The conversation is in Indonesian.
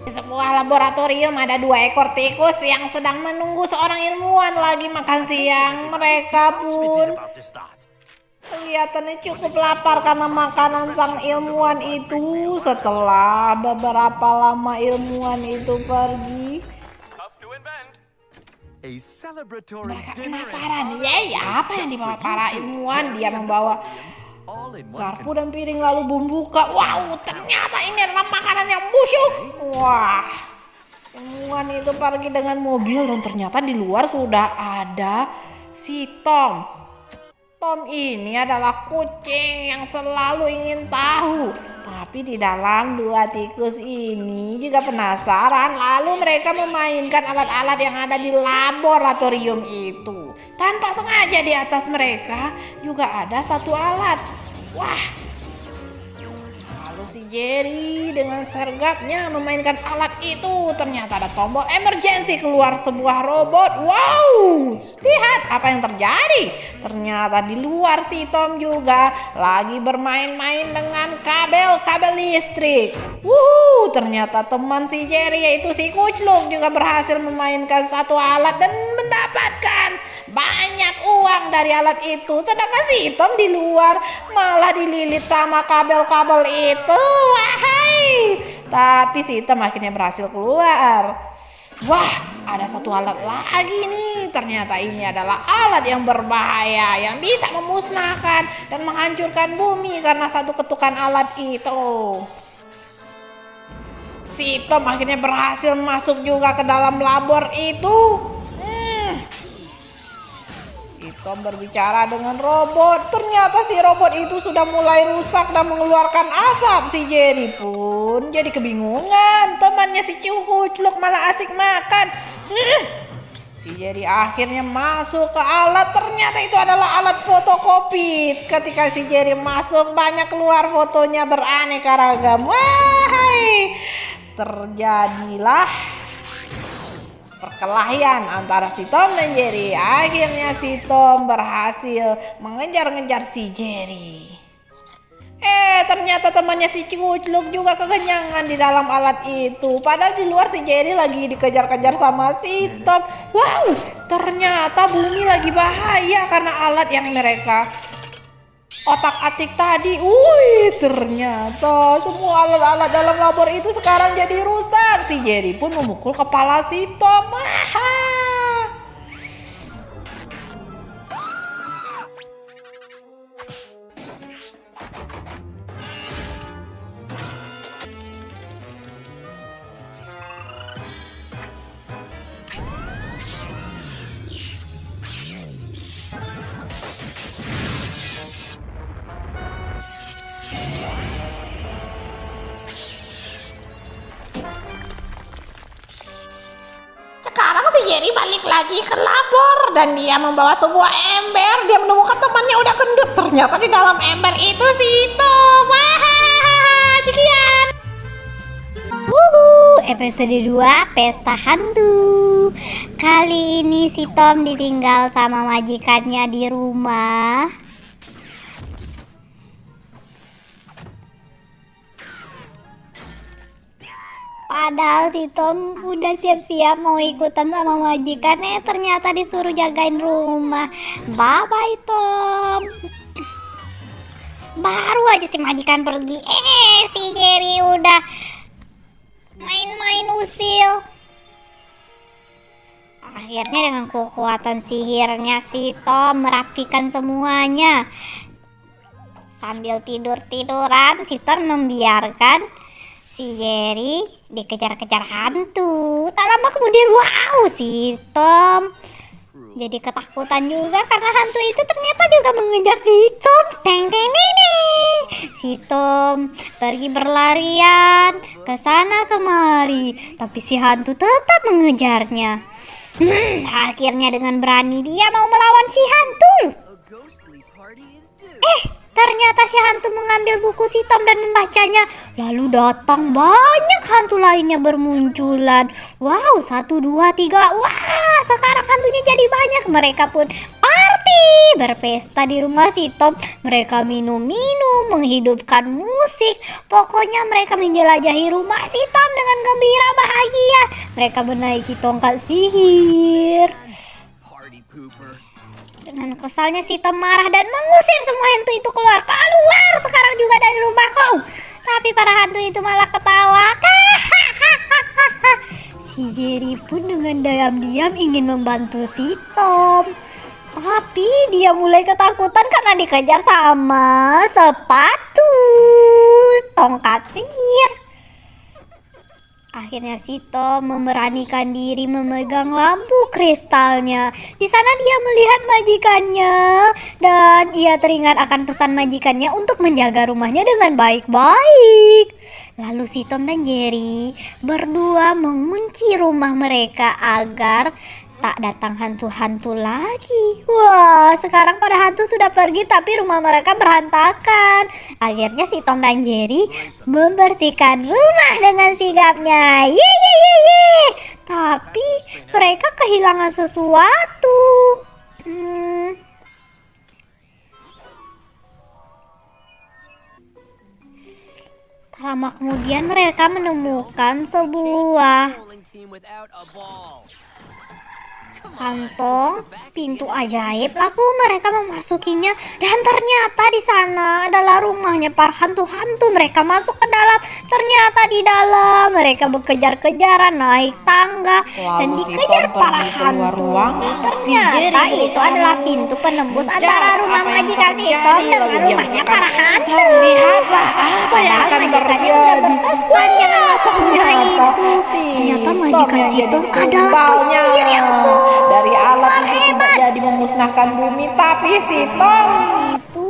Di sebuah laboratorium ada 2 ekor tikus yang sedang menunggu seorang ilmuwan lagi makan siang. Mereka pun kelihatannya cukup lapar karena makanan sang ilmuwan itu. Setelah beberapa lama ilmuwan itu pergi, mereka penasaran. Yeay, apa yang dibawa para ilmuwan? Dia membawa garpu dan piring lalu membuka. Wow, ternyata ini adalah makanan yang busuk. Wah, ilmuwan itu pergi dengan mobil dan ternyata di luar sudah ada si Tom. Tom ini adalah kucing yang selalu ingin tahu. Tapi di dalam 2 tikus ini juga penasaran. Lalu mereka memainkan alat-alat yang ada di laboratorium itu. Tanpa sengaja di atas mereka juga ada satu alat. Wah, lalu si Jerry dengan sergapnya memainkan alat itu. Ternyata ada tombol emergency, keluar sebuah robot. Wow, lihat apa yang terjadi. Ternyata di luar si Tom juga lagi bermain-main dengan kabel listrik. Ternyata teman si Jerry yaitu si Kucluk juga berhasil memainkan satu alat dan mendapatkan banyak uang dari alat itu. Sedangkan si Tom di luar malah dililit sama kabel-kabel itu. Wahai, tapi si Tom akhirnya berhasil keluar. Wah, ada satu alat lagi nih. Ternyata ini adalah alat yang berbahaya yang bisa memusnahkan dan menghancurkan bumi karena satu ketukan alat itu. Si Tom akhirnya berhasil masuk juga ke dalam labor itu. Si Tom berbicara dengan robot. Ternyata si robot itu sudah mulai rusak dan mengeluarkan asap. Si Jerry pun jadi kebingungan. Temannya si Kucluk malah asik makan. Si Jerry akhirnya masuk ke alat. Ternyata itu adalah alat fotokopi. Ketika si Jerry masuk, banyak keluar fotonya beraneka ragam. Wahai, terjadilah perkelahian antara si Tom dan Jerry. Akhirnya si Tom berhasil mengejar-ngejar si Jerry. Ternyata temannya si Kucluk juga kekenyangan di dalam alat itu. Padahal di luar si Jerry lagi dikejar-kejar sama si Tom. Wow, ternyata bumi lagi bahaya karena alat yang mereka otak-atik tadi. Ternyata semua alat-alat dalam labor itu sekarang jadi rusak. Si Jerry pun memukul kepala si Tom. Sekarang si Jerry balik lagi ke labor dan dia membawa sebuah ember. Dia menemukan temannya udah gendut. Ternyata di dalam ember itu si Tom. Sekian. Episode 2 Pesta Hantu. Kali ini si Tom ditinggal sama majikannya di rumah. Padahal si Tom udah siap-siap mau ikutan sama majikannya, ternyata disuruh jagain rumah. Bye-bye Tom. Baru aja si majikan pergi, si Jerry udah main-main usil. Akhirnya dengan kekuatan sihirnya si Tom merapikan semuanya. Sambil tidur-tiduran, si Tom membiarkan si Jerry dikejar-kejar hantu. Tak lama kemudian, wow, si Tom jadi ketakutan juga karena hantu itu ternyata juga mengejar si Tom. Teng teng teng teng. Si Tom pergi berlarian ke sana kemari, tapi si hantu tetap mengejarnya. Akhirnya dengan berani dia mau melawan si hantu. Ternyata si hantu mengambil buku si Tom dan membacanya. Lalu datang banyak hantu lainnya bermunculan. Wow, 1, 2, 3. Wah, sekarang hantunya jadi banyak. Mereka pun party. berpesta di rumah si Tom. Mereka minum-minum, menghidupkan musik. Pokoknya mereka menjelajahi rumah si Tom dengan gembira bahagia. Mereka menaiki tongkat sihir. Dengan kesalnya si Tom marah dan mengusir semua hantu itu keluar. Keluar sekarang juga dari rumahku. Tapi para hantu itu malah ketawa. Si Jerry pun dengan diam-diam ingin membantu si Tom. Tapi dia mulai ketakutan karena dikejar sama sepatu tongkat sihir. Akhirnya si Tom memberanikan diri memegang lampu kristalnya. Di sana dia melihat majikannya dan ia teringat akan pesan majikannya untuk menjaga rumahnya dengan baik-baik. Lalu si Tom dan Jerry berdua mengunci rumah mereka agar tak datang hantu-hantu lagi. Wah, sekarang para hantu sudah pergi tapi rumah mereka berantakan. Akhirnya si Tom dan Jerry membersihkan rumah dengan sigapnya. Yeay. Tapi mereka kehilangan sesuatu. Tak lama kemudian mereka menemukan sebuah kantong pintu ajaib. Lalu mereka memasukinya dan ternyata di sana adalah rumahnya para hantu-hantu. Mereka masuk ke dalam. Ternyata di dalam mereka berkejar-kejaran naik tangga dan dikejar para hantu. Ternyata itu adalah pintu penembus antara rumah majikan si Tom dengan rumahnya para hantu. Lihatlah apa yang akan Majikannya udah berpesan jangan masuk rumah itu. Ternyata majikan si Tom adalah penyihir yang dari alat itu tidak jadi memusnahkan bumi, tapi si Tom itu